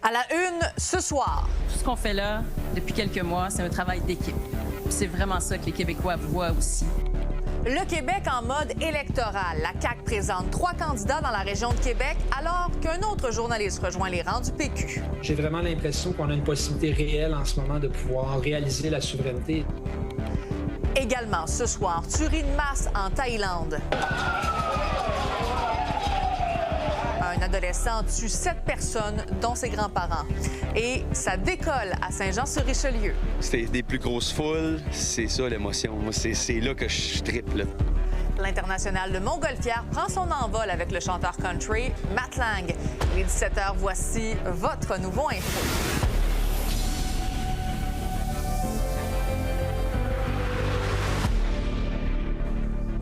À la une, ce soir. Tout ce qu'on fait là, depuis quelques mois, c'est un travail d'équipe. C'est vraiment ça que les Québécois voient aussi. Le Québec en mode électoral. La CAQ présente 3 candidats dans la région de Québec, alors qu'un autre journaliste rejoint les rangs du PQ. J'ai vraiment l'impression qu'on a une possibilité réelle en ce moment de pouvoir réaliser la souveraineté. Également, ce soir, tuerie de masse en Thaïlande. Un adolescent tue 7 personnes, dont ses grands-parents. Et ça décolle à Saint-Jean-sur-Richelieu. C'était des plus grosses foules, c'est ça l'émotion. Moi, c'est là que je trippe. L'International de Montgolfière prend son envol avec le chanteur country Matt Lang. Il est 17h, voici votre nouveau info.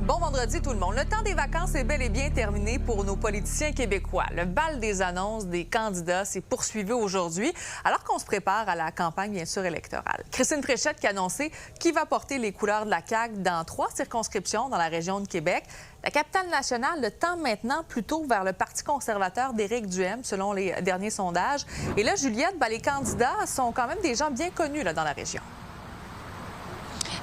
Bon vendredi tout le monde. Le temps des vacances est bel et bien terminé pour nos politiciens québécois. Le bal des annonces des candidats s'est poursuivi aujourd'hui, alors qu'on se prépare à la campagne, bien sûr, électorale. Christine Fréchette qui a annoncé qui va porter les couleurs de la CAQ dans 3 circonscriptions dans la région de Québec. La capitale nationale le tend maintenant plutôt vers le Parti conservateur d'Éric Duhem, selon les derniers sondages. Et là, Juliette, les candidats sont quand même des gens bien connus là, dans la région.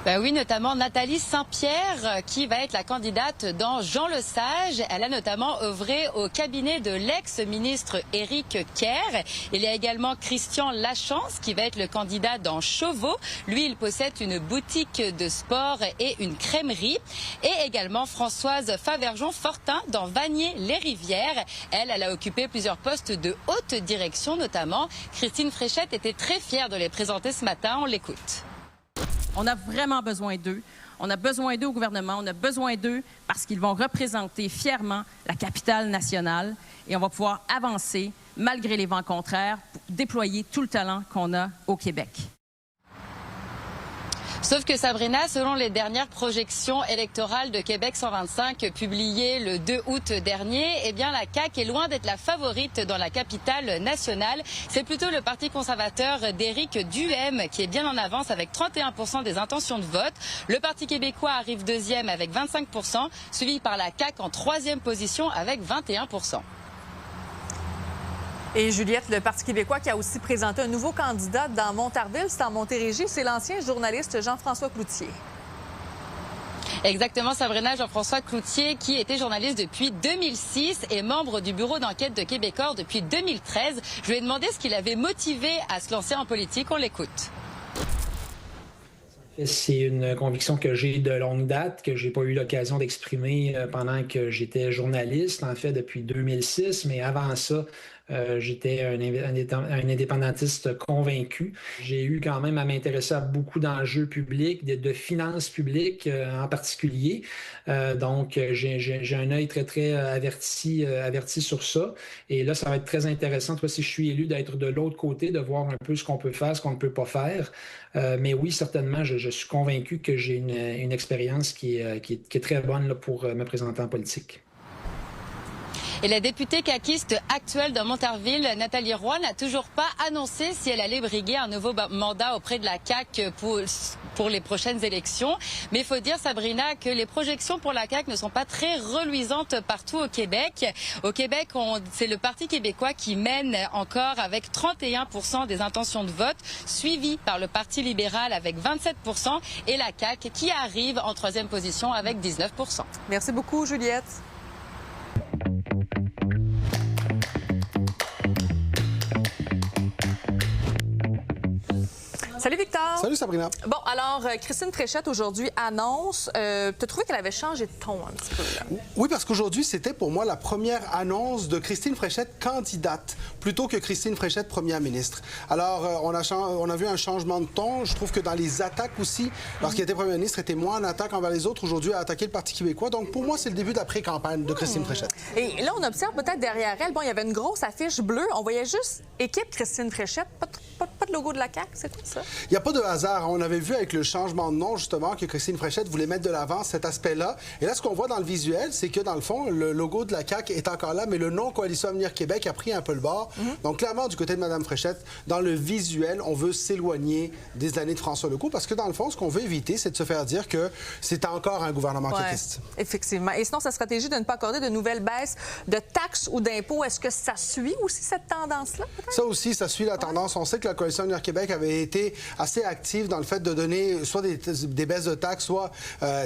Ben oui, notamment Nathalie Saint-Pierre, qui va être la candidate dans Jean Lesage. Elle a notamment œuvré au cabinet de l'ex-ministre Éric Kerr. Il y a également Christian Lachance, qui va être le candidat dans Chauveau. Lui, il possède une boutique de sport et une crèmerie. Et également Françoise Favergeon-Fortin dans Vanier-les-Rivières. Elle a occupé plusieurs postes de haute direction, notamment. Christine Fréchette était très fière de les présenter ce matin. On l'écoute. On a vraiment besoin d'eux. On a besoin d'eux au gouvernement. On a besoin d'eux parce qu'ils vont représenter fièrement la capitale nationale et on va pouvoir avancer malgré les vents contraires pour déployer tout le talent qu'on a au Québec. Sauf que Sabrina, selon les dernières projections électorales de Québec 125 publiées le 2 août dernier, eh bien la CAQ est loin d'être la favorite dans la capitale nationale. C'est plutôt le Parti conservateur d'Éric Duhem qui est bien en avance avec 31% des intentions de vote. Le Parti québécois arrive deuxième avec 25%, suivi par la CAQ en 3e position avec 21%. Et Juliette, le Parti québécois qui a aussi présenté un nouveau candidat dans Montarville, c'est en Montérégie, c'est l'ancien journaliste Jean-François Cloutier. Exactement, Sabrina. Jean-François Cloutier, qui était journaliste depuis 2006 et membre du bureau d'enquête de Québecor depuis 2013. Je lui ai demandé ce qui l'avait motivé à se lancer en politique. On l'écoute. C'est une conviction que j'ai de longue date, que j'ai pas eu l'occasion d'exprimer pendant que j'étais journaliste, en fait, depuis 2006. Mais avant ça, j'étais un indépendantiste convaincu. J'ai eu quand même à m'intéresser à beaucoup d'enjeux publics, de finances publiques en particulier. Donc, j'ai un œil très, très averti sur ça. Et là, ça va être très intéressant, toi, si je suis élu, d'être de l'autre côté, de voir un peu ce qu'on peut faire, ce qu'on ne peut pas faire. Mais oui, certainement, je suis convaincu que j'ai une expérience qui est très bonne là, pour me présenter en politique. Et la députée caquiste actuelle de Montarville, Nathalie Roy, n'a toujours pas annoncé si elle allait briguer un nouveau mandat auprès de la CAQ pour les prochaines élections. Mais il faut dire, Sabrina, que les projections pour la CAQ ne sont pas très reluisantes partout au Québec. Au Québec, c'est le Parti québécois qui mène encore avec 31% des intentions de vote, suivi par le Parti libéral avec 27% et la CAQ qui arrive en 3e position avec 19%. Merci beaucoup, Juliette. Salut Victor. Salut Sabrina. Bon, alors, Christine Fréchette aujourd'hui annonce, tu as trouvé qu'elle avait changé de ton un petit peu, là? Oui, parce qu'aujourd'hui, c'était pour moi la première annonce de Christine Fréchette candidate, plutôt que Christine Fréchette première ministre. Alors, on a vu un changement de ton. Je trouve que dans les attaques aussi, lorsqu'elle était première ministre, elle était moins en attaque envers les autres. Aujourd'hui, elle a attaqué le Parti québécois. Donc, pour moi, c'est le début de la pré-campagne de Christine Fréchette. Et là, on observe peut-être derrière elle, bon, il y avait une grosse affiche bleue. On voyait juste équipe Christine Fréchette, pas de logo de la CAQ, c'est quoi ça? Il n'y a pas de hasard. On avait vu avec le changement de nom, justement, que Christine Fréchette voulait mettre de l'avant cet aspect-là. Et là, ce qu'on voit dans le visuel, c'est que, dans le fond, le logo de la CAQ est encore là, mais le nom Coalition Avenir Québec a pris un peu le bord. Donc, clairement, du côté de Mme Fréchette, dans le visuel, on veut s'éloigner des années de François Legault, parce que, dans le fond, ce qu'on veut éviter, c'est de se faire dire que c'est encore un gouvernement caquiste. Effectivement. Et sinon, sa stratégie de ne pas accorder de nouvelles baisses de taxes ou d'impôts, est-ce que ça suit aussi cette tendance-là? Ça aussi, ça suit la tendance. On sait que la Coalition Avenir Québec avait été assez active dans le fait de donner soit des baisses de taxes, soit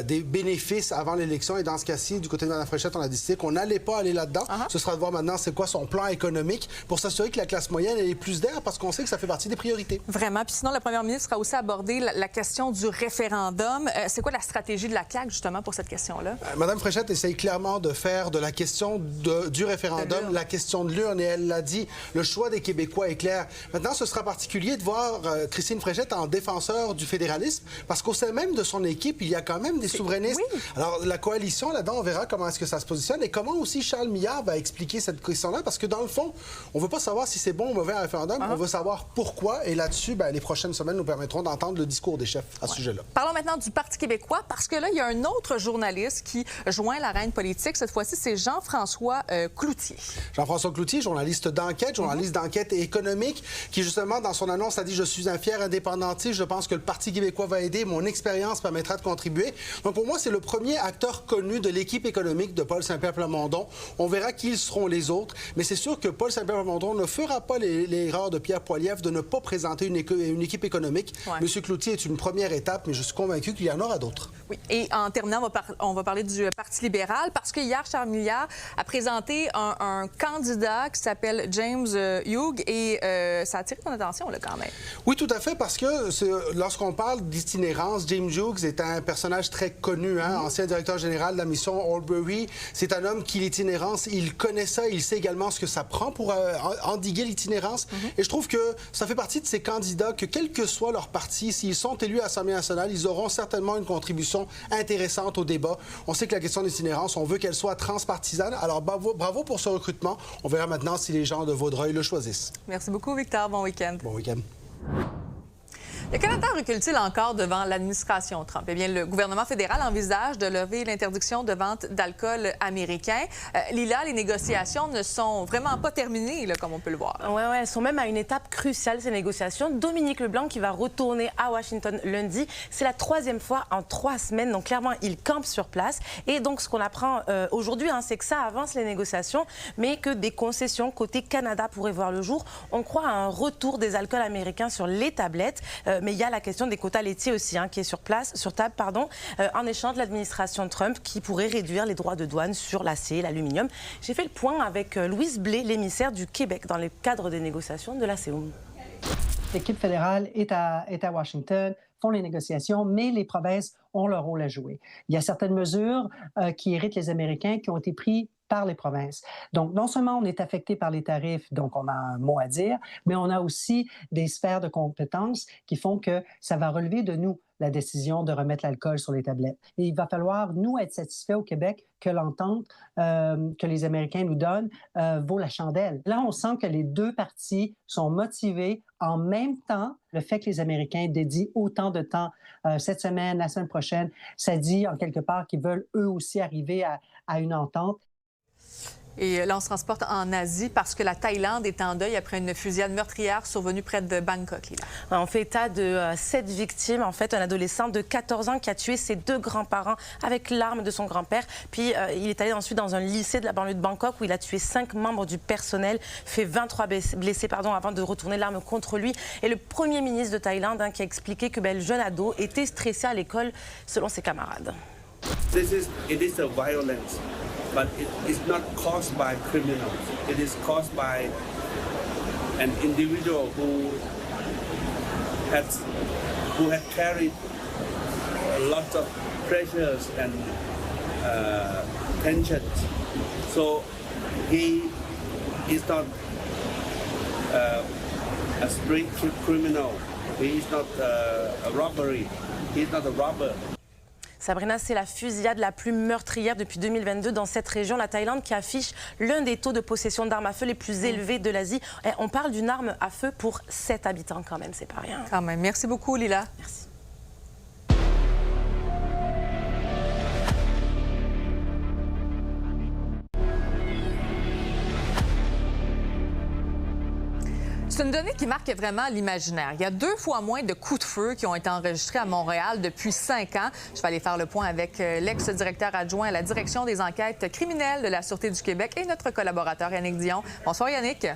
des bénéfices avant l'élection. Et dans ce cas-ci, du côté de Mme Fréchette, on a décidé qu'on n'allait pas aller là-dedans. Ce sera de voir maintenant c'est quoi son plan économique pour s'assurer que la classe moyenne ait plus d'air, parce qu'on sait que ça fait partie des priorités. Vraiment. Puis sinon, la première ministre a aussi abordé la question du référendum. C'est quoi la stratégie de la CAQ, justement, pour cette question-là? Mme Fréchette essaye clairement de faire de la question du référendum la question de l'urne. Et elle l'a dit, le choix des Québécois est clair. Maintenant, ce sera particulier de voir Christine Fréchette en défenseur du fédéralisme, parce qu'au sein même de son équipe, il y a quand même des souverainistes. Oui. Alors, la coalition, là-dedans, on verra comment est-ce que ça se positionne et comment aussi Charles Millard va expliquer cette question-là, parce que dans le fond, on ne veut pas savoir si c'est bon ou mauvais un référendum, on veut savoir pourquoi, et là-dessus, les prochaines semaines nous permettront d'entendre le discours des chefs à ce sujet-là. Parlons maintenant du Parti québécois, parce que là, il y a un autre journaliste qui joint l'arène politique. Cette fois-ci, c'est Jean-François Cloutier. Jean-François Cloutier, journaliste d'enquête, journaliste d'enquête économique, qui justement, dans son annonce, a dit « Je suis un fier indépendantiste, je pense que le Parti québécois va aider, mon expérience permettra de contribuer ». Donc pour moi, c'est le premier acteur connu de l'équipe économique de Paul Saint-Pierre Plamondon. On verra qui seront les autres, mais c'est sûr que Paul Saint-Pierre Plamondon ne fera pas l'erreur de Pierre Poilievre de ne pas présenter une équipe économique. M. Cloutier est une première étape, mais je suis convaincu qu'il y en aura d'autres. Oui, et en terminant, on va parler du Parti libéral, parce que hier, Charles Millard a présenté un candidat qui s'appelle James Hughes, et ça a attiré ton attention, là, quand même. Oui, tout à fait, parce que lorsqu'on parle d'itinérance, James Hughes est un personnage très connu, ancien directeur général de la mission Albury. C'est un homme qui, l'itinérance, il connaît ça, il sait également ce que ça prend pour endiguer l'itinérance. Et je trouve que ça fait partie de ces candidats que, quel que soit leur parti, s'ils sont élus à l'Assemblée nationale, ils auront certainement une contribution intéressante au débat. On sait que la question d'itinérance, on veut qu'elle soit transpartisane. Alors, bravo pour ce recrutement. On verra maintenant si les gens de Vaudreuil le choisissent. Merci beaucoup, Victor. Bon week-end. Bon week-end. Le Canada recule-t-il encore devant l'administration Trump? Eh bien, le gouvernement fédéral envisage de lever l'interdiction de vente d'alcool américain. Lila, les négociations ne sont vraiment pas terminées, là, comme on peut le voir. Oui, elles sont même à une étape cruciale, ces négociations. Dominique LeBlanc, qui va retourner à Washington lundi, c'est la 3e fois en 3 semaines. Donc, clairement, il campe sur place. Et donc, ce qu'on apprend aujourd'hui, c'est que ça avance les négociations, mais que des concessions côté Canada pourraient voir le jour. On croit à un retour des alcools américains sur les tablettes. Mais il y a la question des quotas laitiers aussi, qui est sur table, en échange de l'administration Trump, qui pourrait réduire les droits de douane sur l'acier et l'aluminium. J'ai fait le point avec Louise Blais, l'émissaire du Québec, dans le cadre des négociations de l'ACOM. L'équipe fédérale est à Washington, font les négociations, mais les provinces ont leur rôle à jouer. Il y a certaines mesures qui irritent les Américains qui ont été prises par les provinces. Donc, non seulement on est affecté par les tarifs, donc on a un mot à dire, mais on a aussi des sphères de compétences qui font que ça va relever de nous la décision de remettre l'alcool sur les tablettes. Et il va falloir, nous, être satisfaits au Québec que l'entente que les Américains nous donnent vaut la chandelle. Là, on sent que les deux parties sont motivées. En même temps, le fait que les Américains dédient autant de temps cette semaine, la semaine prochaine, ça dit en quelque part qu'ils veulent eux aussi arriver à une entente. Et là, on se transporte en Asie parce que la Thaïlande est en deuil après une fusillade meurtrière survenue près de Bangkok. On fait état de 7 victimes. En fait, un adolescent de 14 ans qui a tué ses 2 grands-parents avec l'arme de son grand-père. Puis, il est allé ensuite dans un lycée de la banlieue de Bangkok où il a tué 5 membres du personnel, fait 23 blessés avant de retourner l'arme contre lui. Et le premier ministre de Thaïlande qui a expliqué que le jeune ado était stressé à l'école, selon ses camarades. It is a violence, but it's not caused by criminals. It is caused by an individual who had carried a lot of pressures and tensions. So he is not a street criminal. He is not a robbery. He is not a robber. Sabrina, c'est la fusillade la plus meurtrière depuis 2022 dans cette région, la Thaïlande, qui affiche l'un des taux de possession d'armes à feu les plus élevés de l'Asie. On parle d'une arme à feu pour 7 habitants quand même, c'est pas rien. Quand même. Merci beaucoup, Lila. Merci. C'est une donnée qui marque vraiment l'imaginaire. Il y a 2 fois moins de coups de feu qui ont été enregistrés à Montréal depuis 5 ans. Je vais aller faire le point avec l'ex-directeur adjoint à la direction des enquêtes criminelles de la Sûreté du Québec et notre collaborateur Yannick Dion. Bonsoir Yannick.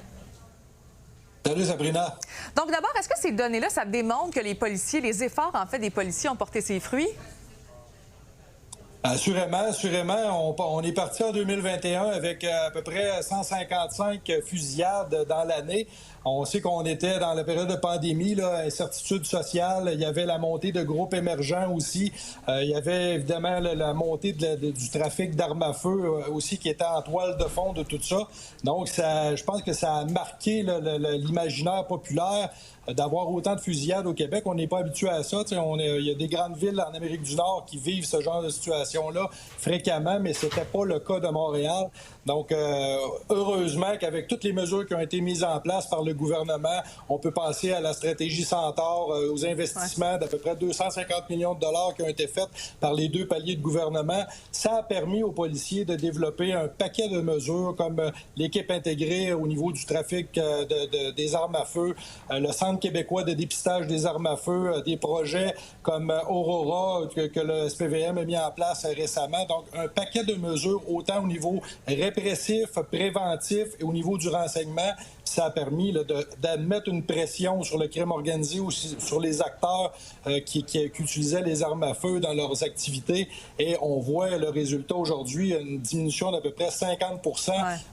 Salut Sabrina. Donc d'abord, est-ce que ces données-là, ça démontre que les efforts en fait des policiers ont porté ses fruits? Assurément. On est parti en 2021 avec à peu près 155 fusillades dans l'année. On sait qu'on était dans la période de pandémie, là, incertitude sociale. Il y avait la montée de groupes émergents aussi. Il y avait évidemment la montée du trafic d'armes à feu aussi qui était en toile de fond de tout ça. Donc, je pense que ça a marqué l'imaginaire populaire d'avoir autant de fusillades au Québec. On n'est pas habitué à ça. Il y a des grandes villes en Amérique du Nord qui vivent ce genre de situation-là fréquemment, mais c'était pas le cas de Montréal. Donc, heureusement qu'avec toutes les mesures qui ont été mises en place par le gouvernement, on peut penser à la stratégie Centaure, aux investissements d'à peu près 250 millions de dollars qui ont été faits par les 2 paliers de gouvernement. Ça a permis aux policiers de développer un paquet de mesures comme l'équipe intégrée au niveau du trafic des armes à feu, le Centre québécois de dépistage des armes à feu, des projets comme Aurora que le SPVM a mis en place récemment. Donc, un paquet de mesures autant au niveau répressif, préventif et au niveau du renseignement. Ça a permis d'admettre une pression sur le crime organisé ou sur les acteurs qui utilisaient les armes à feu dans leurs activités. Et on voit le résultat aujourd'hui, une diminution d'à peu près 50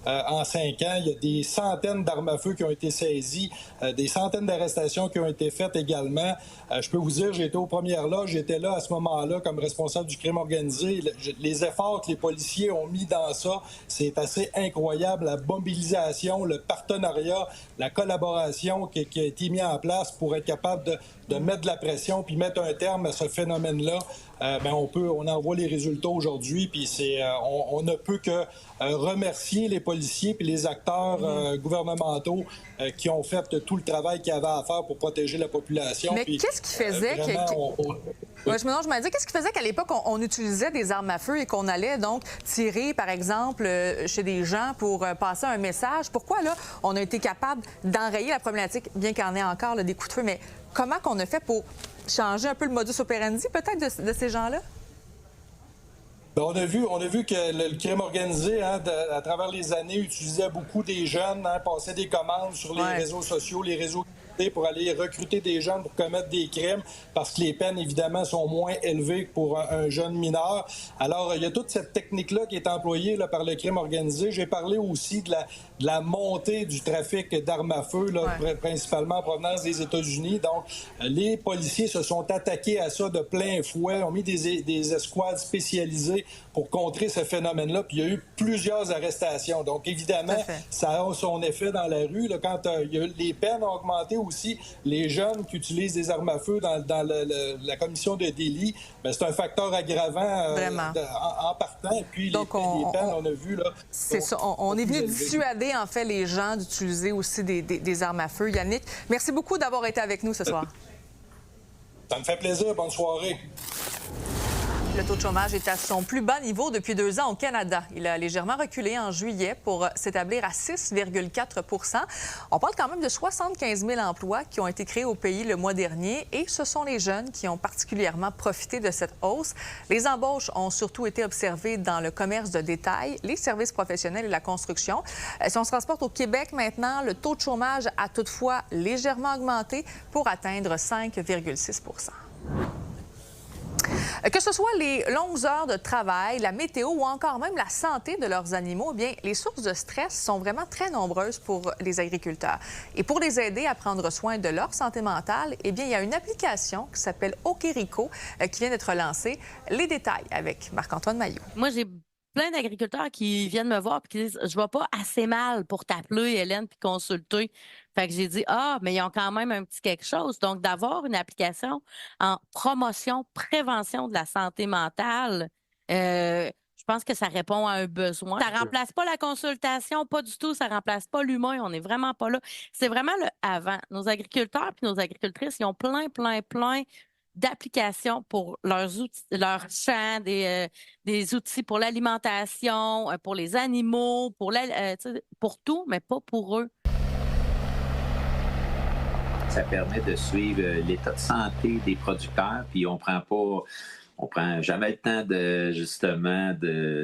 en 5 ans. Il y a des centaines d'armes à feu qui ont été saisies, des centaines d'arrestations qui ont été faites également. Je peux vous dire, j'étais aux premières loges, j'étais là à ce moment-là comme responsable du crime organisé. Les efforts que les policiers ont mis dans ça, c'est assez incroyable. La mobilisation, le partenariat, la collaboration qui a été mise en place pour être capable de mettre de la pression puis mettre un terme à ce phénomène-là, on en voit les résultats aujourd'hui, puis on ne peut que remercier les policiers puis les acteurs gouvernementaux qui ont fait tout le travail qu'il y avait à faire pour protéger la population. Mais qu'est-ce qui faisait je me dis, qu'est-ce qui faisait qu'à l'époque, on utilisait des armes à feu et qu'on allait donc tirer, par exemple, chez des gens pour passer un message? Pourquoi, là, on a été capable d'enrayer la problématique, bien qu'il y en ait encore des coups de feu, mais comment qu'on a fait pour changer un peu le modus operandi, peut-être, de ces gens-là? On a vu que le crime organisé, à travers les années, utilisait beaucoup des jeunes, passait des commandes sur les réseaux sociaux, les réseaux pour aller recruter des jeunes pour commettre des crimes parce que les peines, évidemment, sont moins élevées que pour un jeune mineur. Alors, il y a toute cette technique-là qui est employée par le crime organisé. J'ai parlé aussi de la montée du trafic d'armes à feu, principalement en provenance des États-Unis. Donc, les policiers se sont attaqués à ça de plein fouet, ont mis des escouades spécialisées pour contrer ce phénomène-là. Puis il y a eu plusieurs arrestations. Donc, évidemment, ça a son effet dans la rue. Là, quand les peines ont augmenté aussi, les jeunes qui utilisent des armes à feu dans la commission de délit, c'est un facteur aggravant en partant. Et puis, les peines, on a vu... là. C'est ça. On est venu dissuader, en fait, les gens d'utiliser aussi des armes à feu. Yannick, merci beaucoup d'avoir été avec nous ce soir. Ça me fait plaisir. Bonne soirée. Le taux de chômage est à son plus bas niveau depuis 2 ans au Canada. Il a légèrement reculé en juillet pour s'établir à 6,4 %. On parle quand même de 75 000 emplois qui ont été créés au pays le mois dernier et ce sont les jeunes qui ont particulièrement profité de cette hausse. Les embauches ont surtout été observées dans le commerce de détail, les services professionnels et la construction. Si on se transporte au Québec maintenant, le taux de chômage a toutefois légèrement augmenté pour atteindre 5,6 %. Que ce soit les longues heures de travail, la météo ou encore même la santé de leurs animaux, eh bien, les sources de stress sont vraiment très nombreuses pour les agriculteurs. Et pour les aider à prendre soin de leur santé mentale, eh bien, il y a une application qui s'appelle Okerico qui vient d'être lancée. Les détails avec Marc-Antoine Mailloux. Moi, j'ai plein d'agriculteurs qui viennent me voir et qui disent « Je ne vais pas assez mal pour t'appeler, Hélène, puis consulter. » Fait que j'ai dit, mais ils ont quand même un petit quelque chose. Donc, d'avoir une application en promotion, prévention de la santé mentale, je pense que ça répond à un besoin. Ça remplace pas la consultation, pas du tout. Ça remplace pas l'humain. On n'est vraiment pas là. C'est vraiment le avant. Nos agriculteurs puis nos agricultrices, ils ont plein d'applications pour leurs outils, leurs champs, des outils pour l'alimentation, pour les animaux, pour tout, mais pas pour eux. Ça permet de suivre l'état de santé des producteurs, puis on prend jamais le temps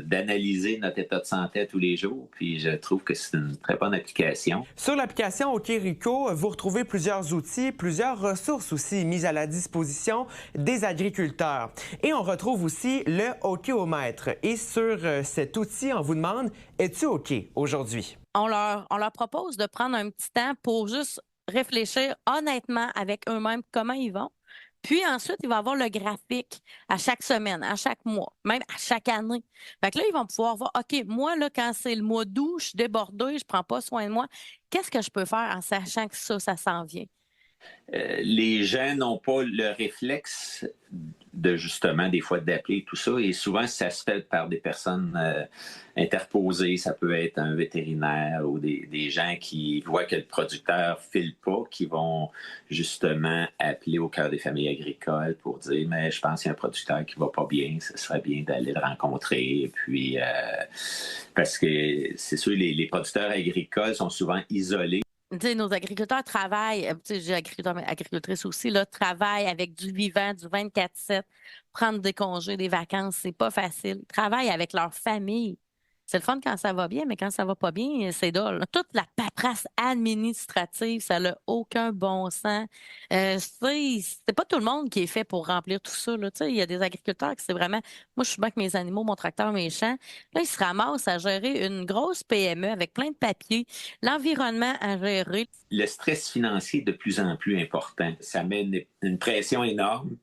d'analyser notre état de santé tous les jours, puis je trouve que c'est une très bonne application. Sur l'application OKRICO, vous retrouvez plusieurs outils, plusieurs ressources aussi mises à la disposition des agriculteurs. Et on retrouve aussi le Okéomètre. Et sur cet outil, on vous demande, es-tu OK aujourd'hui? On leur propose de prendre un petit temps pour juste réfléchir honnêtement avec eux-mêmes comment ils vont. Puis ensuite, il va avoir le graphique à chaque semaine, à chaque mois, même à chaque année. Fait que là, ils vont pouvoir voir, OK, moi, là, quand c'est le mois d'août, je suis débordée, je prends pas soin de moi, qu'est-ce que je peux faire en sachant que ça s'en vient? Les gens n'ont pas le réflexe de justement des fois d'appeler tout ça, et souvent ça se fait par des personnes interposées. Ça peut être un vétérinaire ou des gens qui voient que le producteur file pas, qui vont justement appeler au cœur des familles agricoles pour dire, mais je pense qu'il y a un producteur qui va pas bien, ce serait bien d'aller le rencontrer. Et puis parce que c'est sûr, les producteurs agricoles sont souvent isolés. T'sais, nos agriculteurs travaillent, j'ai agriculteurs, mais agricultrices aussi, là, travaillent avec du vivant, du 24/7, prendre des congés, des vacances, c'est pas facile. Ils travaillent avec leur famille. C'est le fun quand ça va bien, mais quand ça va pas bien, c'est dole. Toute la paperasse administrative, ça n'a aucun bon sens. C'est pas tout le monde qui est fait pour remplir tout ça. Il y a des agriculteurs qui c'est vraiment... Moi, je suis bien avec mes animaux, mon tracteur, mes champs. Là, ils se ramassent à gérer une grosse PME avec plein de papiers, l'environnement à gérer. Le stress financier est de plus en plus important. Ça met une pression énorme.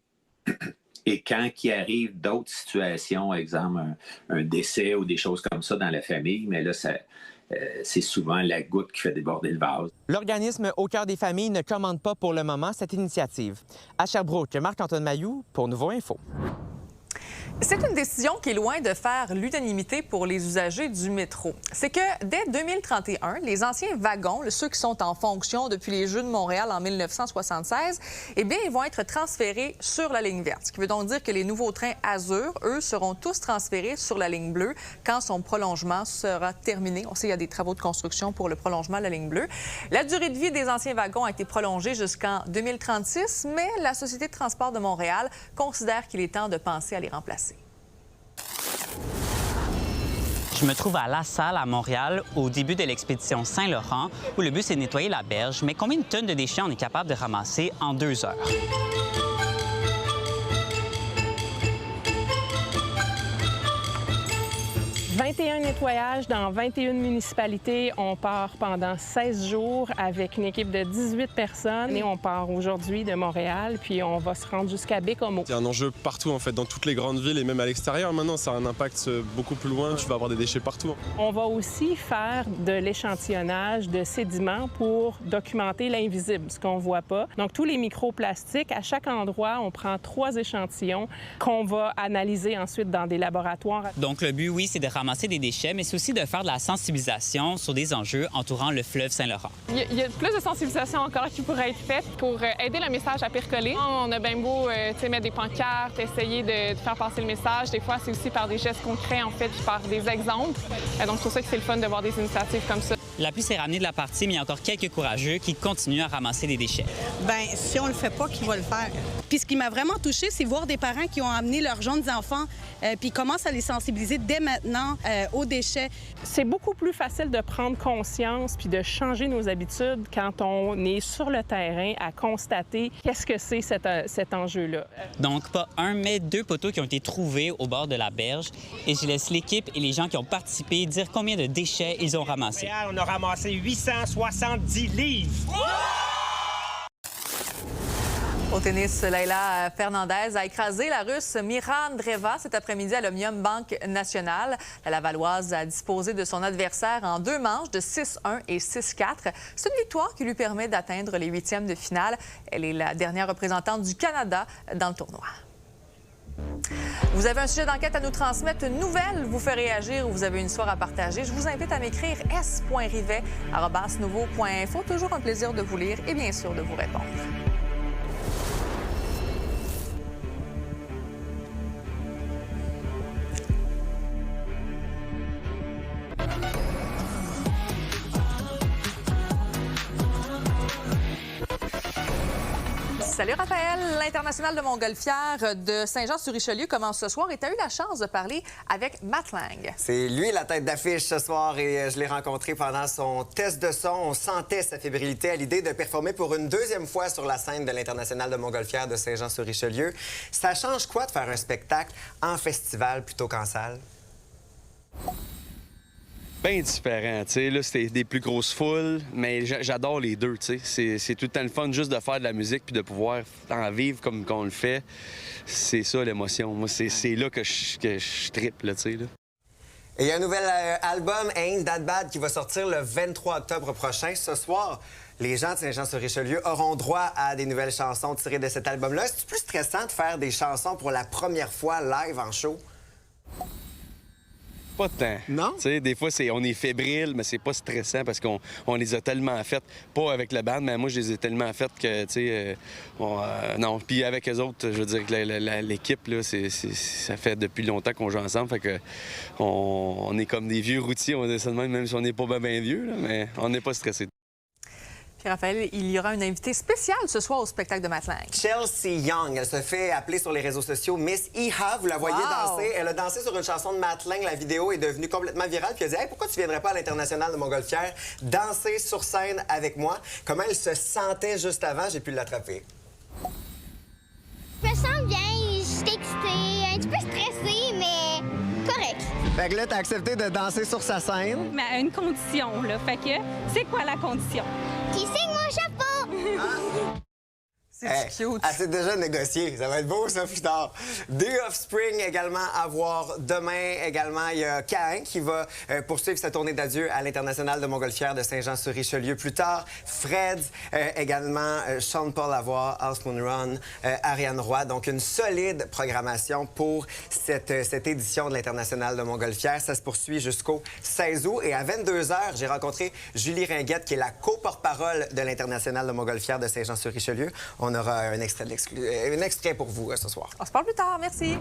Et quand il arrive d'autres situations, exemple un décès ou des choses comme ça dans la famille, mais là, c'est souvent la goutte qui fait déborder le vase. L'organisme Au cœur des familles ne commande pas pour le moment cette initiative. À Sherbrooke, Marc-Antoine Mailloux pour Nouveau Info. C'est une décision qui est loin de faire l'unanimité pour les usagers du métro. C'est que dès 2031, les anciens wagons, ceux qui sont en fonction depuis les Jeux de Montréal en 1976, eh bien, ils vont être transférés sur la ligne verte. Ce qui veut donc dire que les nouveaux trains Azur, eux, seront tous transférés sur la ligne bleue quand son prolongement sera terminé. On sait qu'il y a des travaux de construction pour le prolongement de la ligne bleue. La durée de vie des anciens wagons a été prolongée jusqu'en 2036, mais la Société de transport de Montréal considère qu'il est temps de penser à les remplacer. Je me trouve à La Salle, à Montréal, au début de l'expédition Saint-Laurent, où le but est de nettoyer la berge. Mais combien de tonnes de déchets on est capable de ramasser en 2 heures? 21 nettoyages dans 21 municipalités. On part pendant 16 jours avec une équipe de 18 personnes. Et on part aujourd'hui de Montréal, puis on va se rendre jusqu'à Bécomo. Il y a un enjeu partout, en fait, dans toutes les grandes villes et même à l'extérieur. Maintenant, ça a un impact beaucoup plus loin. Tu vas avoir des déchets partout. On va aussi faire de l'échantillonnage de sédiments pour documenter l'invisible, ce qu'on ne voit pas. Donc, tous les microplastiques, à chaque endroit, on prend 3 échantillons qu'on va analyser ensuite dans des laboratoires. Donc, le but, oui, c'est de ramasser des déchets, mais c'est aussi de faire de la sensibilisation sur des enjeux entourant le fleuve Saint-Laurent. Il y a plus de sensibilisation encore qui pourrait être faite pour aider le message à percoler. On a bien beau mettre des pancartes, essayer de faire passer le message. Des fois, c'est aussi par des gestes concrets, en fait, puis par des exemples. Donc, c'est pour ça que c'est le fun de voir des initiatives comme ça. La pluie s'est ramenée de la partie, mais il y a encore quelques courageux qui continuent à ramasser des déchets. Bien, si on le fait pas, qui va le faire? Puis ce qui m'a vraiment touchée, c'est voir des parents qui ont amené leurs jeunes enfants puis commencent à les sensibiliser dès maintenant aux déchets. C'est beaucoup plus facile de prendre conscience puis de changer nos habitudes quand on est sur le terrain à constater qu'est-ce que c'est cet enjeu-là. Donc, pas un, mais 2 poteaux qui ont été trouvés au bord de la berge. Et je laisse l'équipe et les gens qui ont participé dire combien de déchets ils ont ramassés. On a ramassé 870 livres! Au tennis, Leila Fernandez a écrasé la Russe Mira Andreeva cet après-midi à l'Omnium Banque Nationale. La Lavalloise a disposé de son adversaire en 2 manches de 6-1 et 6-4. C'est une victoire qui lui permet d'atteindre les 8e de finale. Elle est la dernière représentante du Canada dans le tournoi. Vous avez un sujet d'enquête à nous transmettre, une nouvelle vous fait réagir ou vous avez une histoire à partager, je vous invite à m'écrire s.rivet@nouveau.info. Toujours un plaisir de vous lire et bien sûr de vous répondre. Salut Raphaël, l'International de Montgolfière de Saint-Jean-sur-Richelieu commence ce soir et tu as eu la chance de parler avec Matt Lang. C'est lui la tête d'affiche ce soir et je l'ai rencontré pendant son test de son. On sentait sa fébrilité à l'idée de performer pour une 2e fois sur la scène de l'International de Montgolfière de Saint-Jean-sur-Richelieu. Ça change quoi de faire un spectacle en festival plutôt qu'en salle? Bien différent, tu sais, là, c'était des plus grosses foules, mais j'adore les deux, tu sais. C'est tout le temps le fun juste de faire de la musique puis de pouvoir en vivre comme qu'on le fait. C'est ça, l'émotion. Moi, c'est là que je trippe, là, tu sais, là. Et il y a un nouvel album, Ain't That Bad, qui va sortir le 23 octobre prochain. Ce soir, les gens de Saint-Jean-sur-Richelieu auront droit à des nouvelles chansons tirées de cet album-là. Est-ce plus stressant de faire des chansons pour la première fois live en show? Pas de temps. Non? Tu sais, des fois, on est fébrile, mais c'est pas stressant parce qu'on les a tellement faites, pas avec la bande, mais moi, je les ai tellement faites que, tu sais, non. Puis avec les autres, je veux dire que l'équipe, là, ça fait depuis longtemps qu'on joue ensemble, fait que on est comme des vieux routiers, on est ça de même si on n'est pas bien vieux, là, mais on n'est pas stressé. Puis Raphaël, il y aura une invitée spéciale ce soir au spectacle de Matt Lang. Chelsea Young, elle se fait appeler sur les réseaux sociaux Miss Iha. Vous la voyez danser. Elle a dansé sur une chanson de Matt Lang. La vidéo est devenue complètement virale. Puis elle a dit hey, pourquoi tu viendrais pas à l'International de Montgolfière danser sur scène avec moi? Comment elle se sentait juste avant? J'ai pu l'attraper. Je me sens bien. Je suis excitée, un petit peu stressée, mais correct. Fait que là, t'as accepté de danser sur sa scène? Mais à une condition, là. Fait que, c'est quoi la condition? Qui signe mon chapeau? C'est cute. Elle s'est déjà négocié. Ça va être beau, ça, plus tard. Day of Spring également à voir demain. Également, il y a Cain qui va poursuivre sa tournée d'adieu à l'International de Montgolfière de Saint-Jean-sur-Richelieu plus tard. Fred, également Sean Paul à voir, Half Moon Run, Ariane Roy. Donc, une solide programmation pour cette édition de l'International de Montgolfière. Ça se poursuit jusqu'au 16 août. Et à 22 h, j'ai rencontré Julie Ringuette, qui est la co-porte-parole de l'International de Montgolfière de Saint-Jean-sur-Richelieu. On aura un extrait pour vous ce soir. On se parle plus tard. Merci.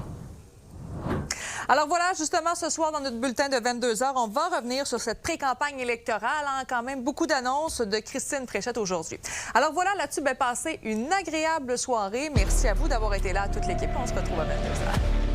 Alors voilà, justement, ce soir, dans notre bulletin de 22 h, on va revenir sur cette pré-campagne électorale. Quand même beaucoup d'annonces de Christine Fréchette aujourd'hui. Alors voilà, là-dessus, passez une agréable soirée. Merci à vous d'avoir été là, à toute l'équipe. On se retrouve à 22 h.